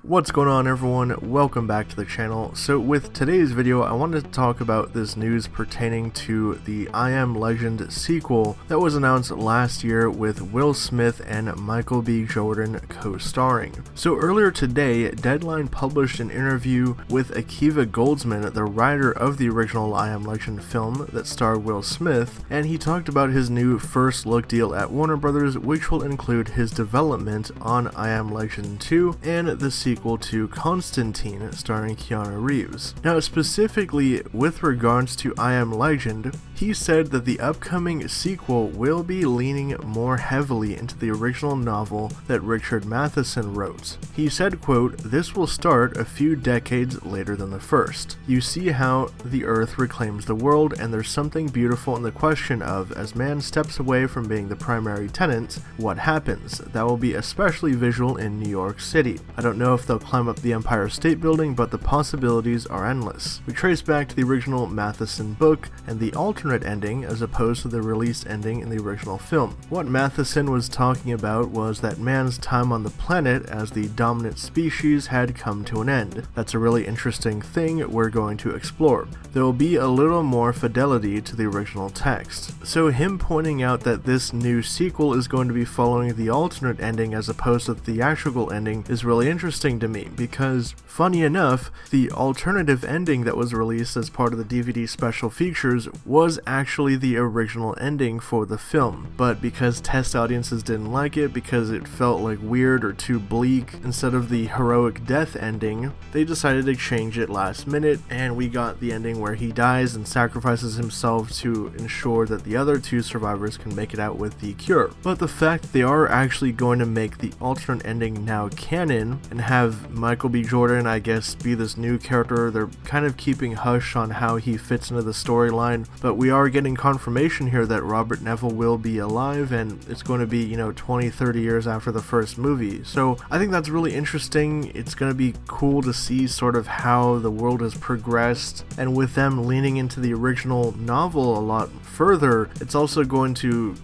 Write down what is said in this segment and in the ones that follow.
What's going on, everyone? Welcome back to the channel. So with today's video, I wanted to talk about this news pertaining to the I Am Legend sequel that was announced last year with Will Smith and Michael B. Jordan co-starring. So earlier today, Deadline published an interview with Akiva Goldsman, the writer of the original I Am Legend film that starred Will Smith, and he talked about his new first look deal at Warner Brothers, which will include his development on I Am Legend 2 and the sequel to Constantine starring Keanu Reeves. Now, specifically with regards to I Am Legend, he said that the upcoming sequel will be leaning more heavily into the original novel that Richard Matheson wrote. He said, quote, "This will start a few decades later than the first. You see how the Earth reclaims the world, and there's something beautiful in the question of, as man steps away from being the primary tenant, what happens? That will be especially visual in New York City. I don't know if they'll climb up the Empire State Building, but the possibilities are endless." We trace back to the original Matheson book and the alternate ending as opposed to the released ending in the original film. What Matheson was talking about was that man's time on the planet as the dominant species had come to an end. That's a really interesting thing we're going to explore. There will be a little more fidelity to the original text. So him pointing out that this new sequel is going to be following the alternate ending as opposed to the theatrical ending is really interesting to me, because funny enough, the alternative ending that was released as part of the DVD special features was actually the original ending for the film, but because test audiences didn't like it because it felt like weird or too bleak, instead of the heroic death ending, they decided to change it last minute, and we got the ending where he dies and sacrifices himself to ensure that the other two survivors can make it out with the cure. But the fact that they are actually going to make the alternate ending now canon and have Michael B. Jordan, I guess, be this new character, they're kind of keeping hush on how he fits into the storyline, but we are getting confirmation here that Robert Neville will be alive, and it's going to be, 20-30 years after the first movie. So I think that's really interesting. It's going to be cool to see sort of how the world has progressed, and with them leaning into the original novel a lot further, it's also going to,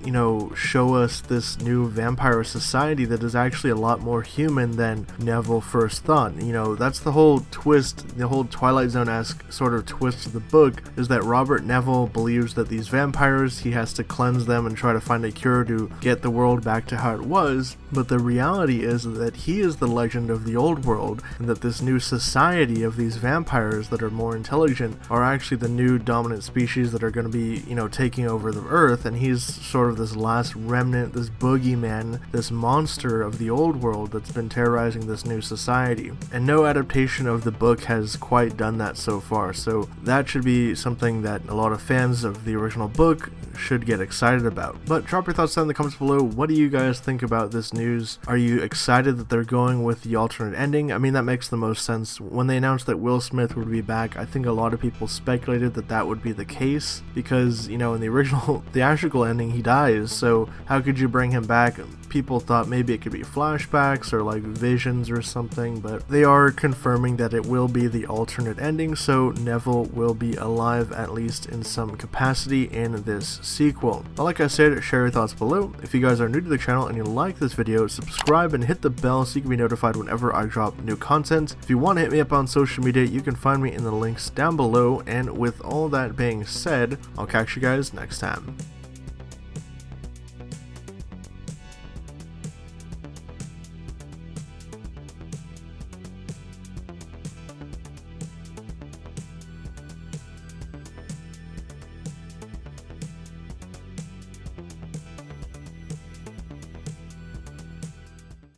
show us this new vampire society that is actually a lot more human than Neville first thought. That's the whole twist, the whole Twilight Zone-esque sort of twist of the book, is that Robert Neville believes that these vampires, he has to cleanse them and try to find a cure to get the world back to how it was, but the reality is that he is the legend of the old world, and that this new society of these vampires that are more intelligent are actually the new dominant species that are going to be, taking over the earth, and he's sort of this last remnant, this boogeyman, this monster of the old world that's been terrorizing this new society. And no adaptation of the book has quite done that so far, so that should be something that a lot of fans of the original book should get excited about. But drop your thoughts down in the comments below. What do you guys think about this news? Are you excited that they're going with the alternate ending? I mean, that makes the most sense. When they announced that Will Smith would be back, I think a lot of people speculated that that would be the case, because, in the original theatrical ending, he dies, so how could you bring him back? People thought maybe it could be flashbacks or like visions or something, but they are confirming that it will be the alternate ending, so Neville will be alive at least in some capacity in this sequel. But like I said, share your thoughts below. If you guys are new to the channel and you like this video, subscribe and hit the bell so you can be notified whenever I drop new content. If you want to hit me up on social media, you can find me in the links down below, and with all that being said, I'll catch you guys next time.